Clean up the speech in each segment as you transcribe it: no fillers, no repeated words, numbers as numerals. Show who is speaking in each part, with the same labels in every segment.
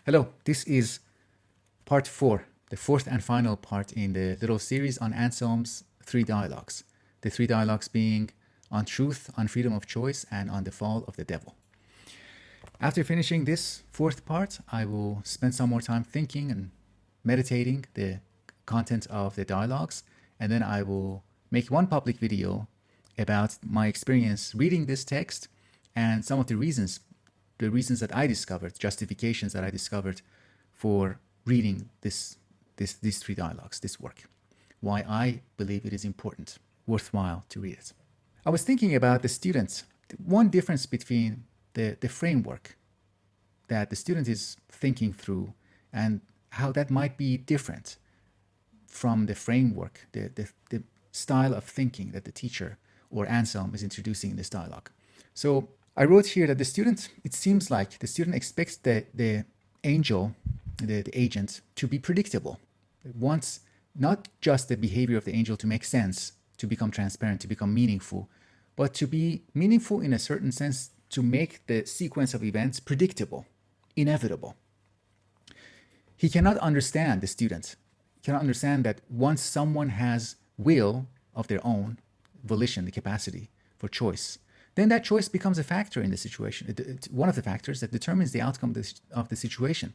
Speaker 1: Hello, this is part 4, the fourth and final part in the little series on Anselm's 3 dialogues. The 3 dialogues being on truth, on freedom of choice, and on the fall of the devil. After finishing this fourth part, I will spend some more time thinking and meditating the content of the dialogues, and then I will make one public video about my experience reading this text and some of the reasons that I discovered, justifications that I discovered for reading these 3 dialogues, this work, why I believe it is important, worthwhile to read it. I was thinking about the students. One difference between the framework that the student is thinking through and how that might be different from the framework, the style of thinking that the teacher or Anselm is introducing in this dialogue. So I wrote here that the student, it seems like the student expects the angel, the agent, to be predictable. It wants not just the behavior of the angel to make sense, to become transparent, to become meaningful, but to be meaningful in a certain sense, to make the sequence of events predictable, inevitable. He cannot understand, the student cannot understand that once someone has will of their own, volition, the capacity for choice, then that choice becomes a factor in the situation. It's one of the factors that determines the outcome of the situation.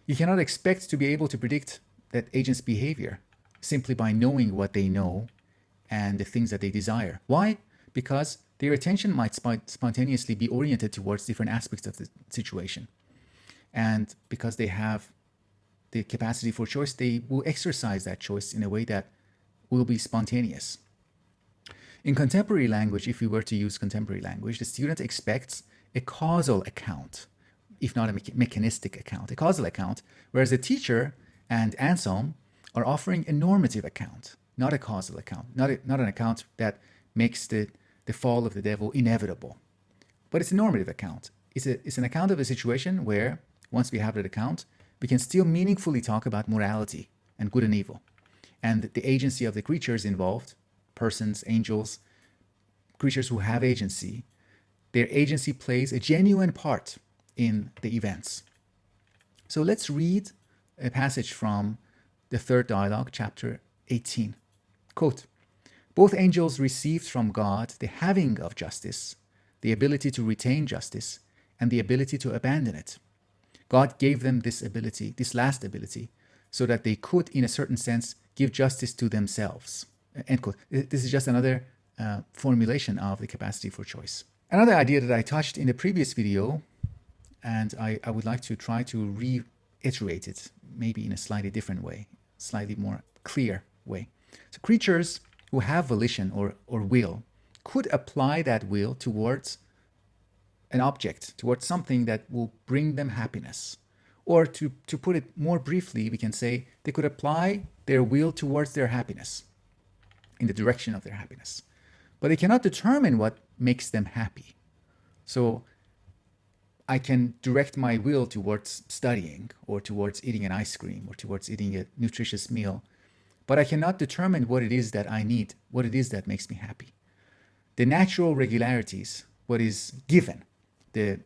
Speaker 1: You cannot expect to be able to predict that agent's behavior simply by knowing what they know and the things that they desire. Why? Because their attention might spontaneously be oriented towards different aspects of the situation. And because they have the capacity for choice, they will exercise that choice in a way that will be spontaneous. In contemporary language, if we were to use contemporary language, the student expects a causal account, if not a mechanistic account, a causal account, whereas the teacher and Anselm are offering a normative account, not a causal account, not an account that makes the fall of the devil inevitable. But it's a normative account. It's an account of a situation where, once we have that account, we can still meaningfully talk about morality and good and evil, and the agency of the creatures involved, persons, angels, creatures who have agency. Their agency plays a genuine part in the events. So let's read a passage from the 3rd dialogue, chapter 18. Quote, "Both angels received from God the having of justice, the ability to retain justice, and the ability to abandon it. God gave them this ability, this last ability, so that they could, in a certain sense, give justice to themselves." End quote. This is just another formulation of the capacity for choice. Another idea that I touched in the previous video, and I would like to try to reiterate it, maybe in a slightly different way, slightly more clear way. So creatures who have volition or will could apply that will towards an object, towards something that will bring them happiness. Or to put it more briefly, we can say they could apply their will towards their happiness, in the direction of their happiness. But they cannot determine what makes them happy. So I can direct my will towards studying, or towards eating an ice cream, or towards eating a nutritious meal, but I cannot determine what it is that I need, what it is that makes me happy. The natural regularities, what is given, the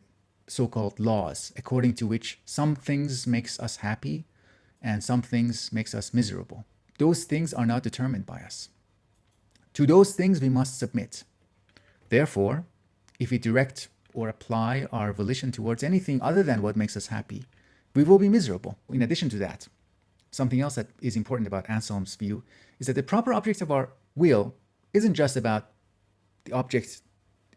Speaker 1: so-called laws, according to which some things makes us happy and some things makes us miserable, those things are not determined by us. To those things we must submit. Therefore, if we direct or apply our volition towards anything other than what makes us happy, we will be miserable. In addition to that, something else that is important about Anselm's view is that the proper object of our will isn't just about the object.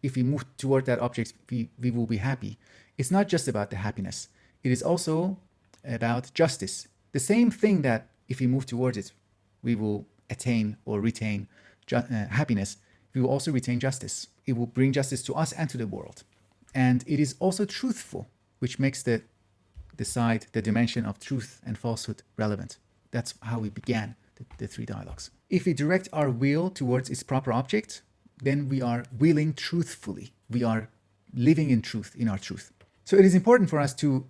Speaker 1: If we move toward that object, we will be happy. It's not just about the happiness. It is also about justice. The same thing that if we move towards it, we will attain or retain happiness, we will also retain justice. It will bring justice to us and to the world. And it is also truthful, which makes the dimension of truth and falsehood relevant. That's how we began the 3 dialogues. If we direct our will towards its proper object, then we are willing truthfully. We are living in truth, in our truth. So it is important for us to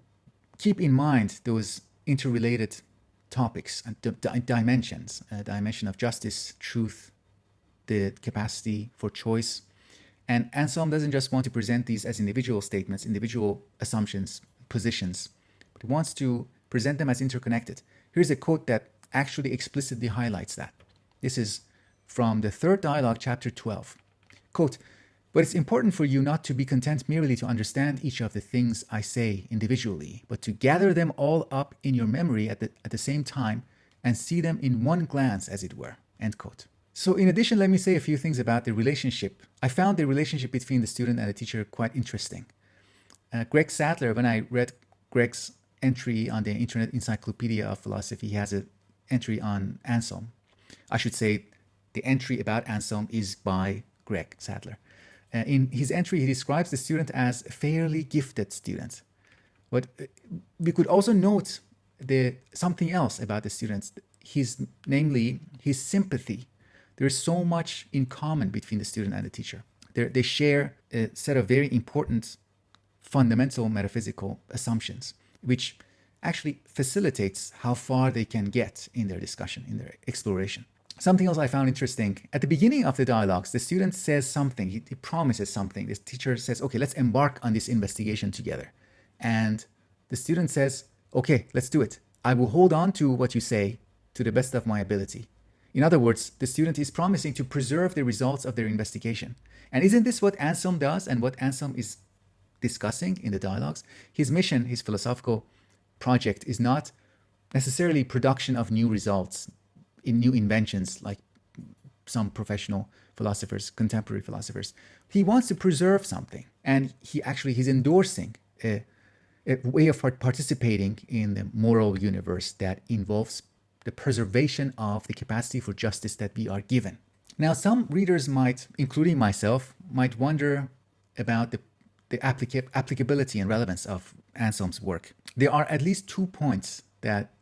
Speaker 1: keep in mind those interrelated topics and dimensions, dimension of justice, truth, the capacity for choice. And Anselm doesn't just want to present these as individual statements, individual assumptions, positions, He wants to present them as interconnected. Here's a quote that actually explicitly highlights that. This is from the third dialogue, chapter 12. Quote, "But it's important for you not to be content merely to understand each of the things I say individually, but to gather them all up in your memory at the same time and see them in one glance, as it were." End quote. So in addition, let me say a few things about the relationship. I found the relationship between the student and the teacher quite interesting. Greg Sadler, when I read Greg's entry on the Internet Encyclopedia of Philosophy, he has an entry on Anselm. I should say the entry about Anselm is by Greg Sadler. In his entry, he describes the student as a fairly gifted student. But we could also note something else about the students, namely his sympathy. There's so much in common between the student and the teacher. They share a set of very important fundamental metaphysical assumptions, which actually facilitates how far they can get in their discussion, in their exploration. Something else I found interesting, at the beginning of the dialogues, the student says something, he promises something. The teacher says, okay, let's embark on this investigation together. And the student says, okay, let's do it. I will hold on to what you say to the best of my ability. In other words, the student is promising to preserve the results of their investigation. And isn't this what Anselm does and what Anselm is discussing in the dialogues? His mission, his philosophical project, is not necessarily production of new results, in new inventions like some professional philosophers, contemporary philosophers. He wants to preserve something, and he's endorsing a way of participating in the moral universe that involves the preservation of the capacity for justice that we are given. Now, some readers might, including myself, might wonder about the applicability and relevance of Anselm's work. There are at least 2 points that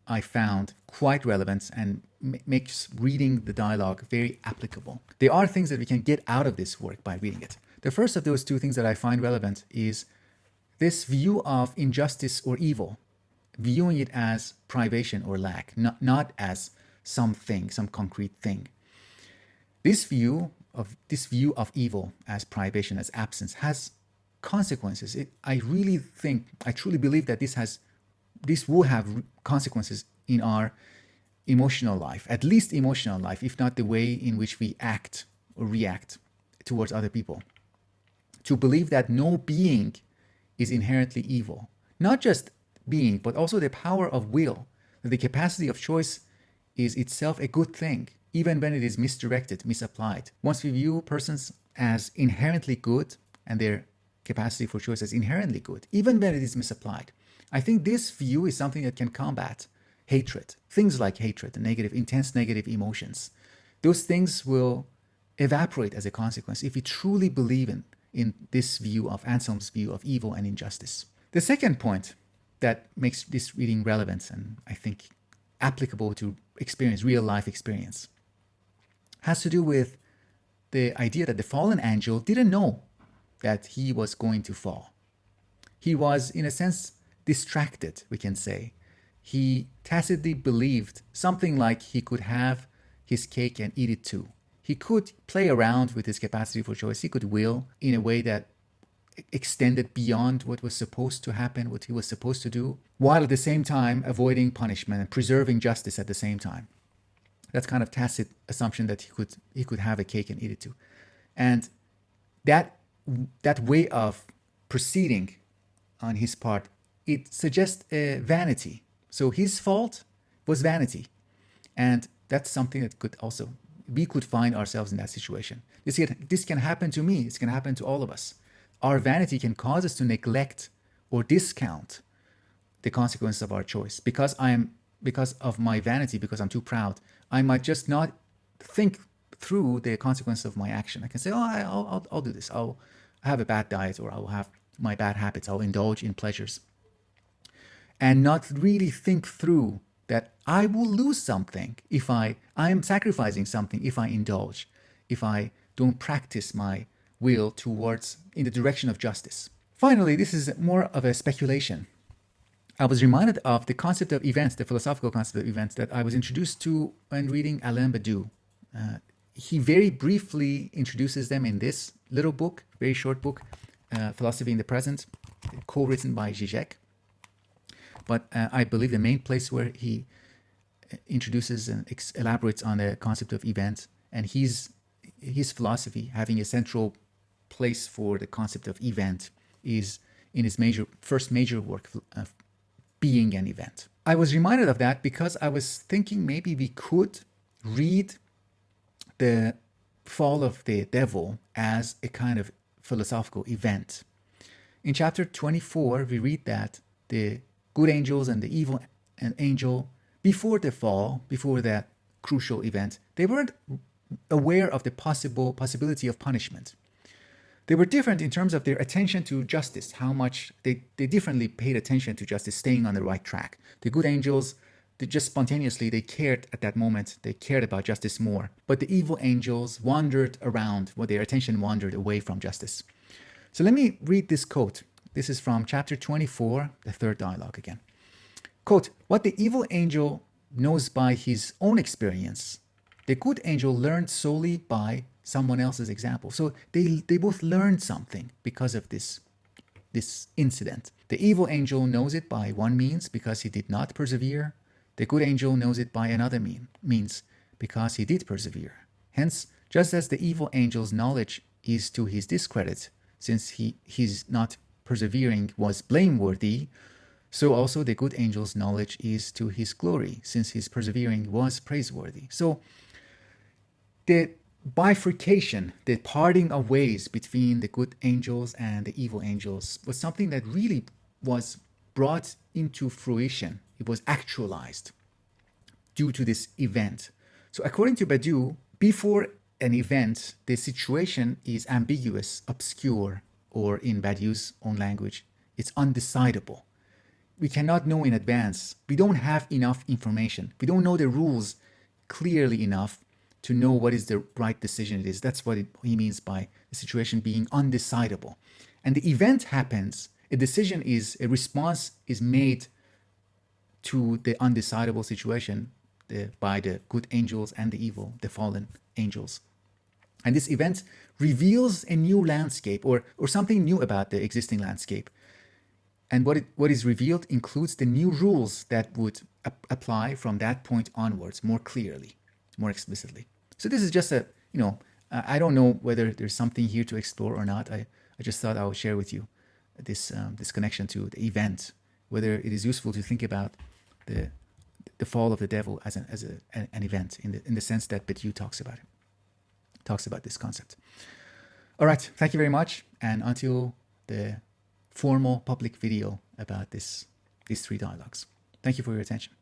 Speaker 1: I found quite relevant and makes reading the dialogue very applicable. There are things that we can get out of this work by reading it. The first of those 2 things that I find relevant is this view of injustice or evil, viewing it as privation or lack, not as something, some concrete thing. This view of evil as privation, as absence, has consequences. I truly believe that this will have consequences in our emotional life, at least emotional life, if not the way in which we act or react towards other people. To believe that no being is inherently evil, not just being, but also the power of will, that the capacity of choice is itself a good thing, even when it is misdirected, misapplied. Once we view persons as inherently good and their capacity for choice as inherently good, even when it is misapplied, I think this view is something that can combat hatred, things like hatred and intense negative emotions. Those things will evaporate as a consequence if we truly believe in this view of Anselm's view of evil and injustice. The second point that makes this reading relevant and I think applicable to real life experience has to do with the idea that the fallen angel didn't know that he was going to fall. He was, in a sense, distracted, we can say. He tacitly believed something like he could have his cake and eat it too. He could play around with his capacity for choice. He could will in a way that extended beyond what was supposed to happen, what he was supposed to do, while at the same time avoiding punishment and preserving justice at the same time. That's kind of tacit assumption that he could have a cake and eat it too. And that way of proceeding on his part, it suggests a vanity. So his fault was vanity. And that's something that we could find ourselves in that situation. This can happen to me. This can happen to all of us. Our vanity can cause us to neglect or discount the consequences of our choice. Because of my vanity, because I'm too proud, I might just not think through the consequences of my action. I can say, I'll do this. I'll have a bad diet, or I'll have my bad habits. I'll indulge in pleasures. And not really think through that I will lose something if I am sacrificing something if I indulge, if I don't practice my will in the direction of justice. Finally, this is more of a speculation. I was reminded of the concept of events, the philosophical concept of events that I was introduced to when reading Alain Badiou. He very briefly introduces them in this little book, very short book, Philosophy in the Present, co-written by Zizek. But I believe the main place where he introduces and elaborates on the concept of event, and his philosophy having a central place for the concept of event is in his first major work, Being an Event. I was reminded of that because I was thinking maybe we could read the fall of the devil as a kind of philosophical event. In chapter 24, we read that the good angels and the evil angel, before the fall, before that crucial event, they weren't aware of the possibility of punishment. They were different in terms of their attention to justice, how much they differently paid attention to justice, staying on the right track. The good angels, they just spontaneously, they cared at that moment, they cared about justice more. But the evil angels wandered around, their attention wandered away from justice. So let me read this quote. This is from chapter 24, the third dialogue again. Quote, what the evil angel knows by his own experience, the good angel learned solely by someone else's example. So they both learned something because of this incident. The evil angel knows it by one means because he did not persevere. The good angel knows it by another means because he did persevere. Hence, just as the evil angel's knowledge is to his discredit, since his not persevering was blameworthy, so also the good angel's knowledge is to his glory, since his persevering was praiseworthy. So the bifurcation, the parting of ways between the good angels and the evil angels was something that really was brought into fruition. It was actualized due to this event. So according to Badiou, before an event, the situation is ambiguous, obscure, or in Badiou's own language, it's undecidable. We cannot know in advance. We don't have enough information. We don't know the rules clearly enough to know what is the right decision it is. That's what he means by the situation being undecidable. And the event happens, a decision is, a response is made to the undecidable situation by the good angels and the evil, the fallen angels. And this event reveals a new landscape or something new about the existing landscape. And what is revealed includes the new rules that would apply from that point onwards more clearly, more explicitly. So this is just I don't know whether there's something here to explore or not. I just thought I would share with you this connection to the event, whether it is useful to think about the fall of the devil as an event in the sense that Badiou talks about this concept. All right, thank you very much, and until the formal public video about these three dialogues. Thank you for your attention.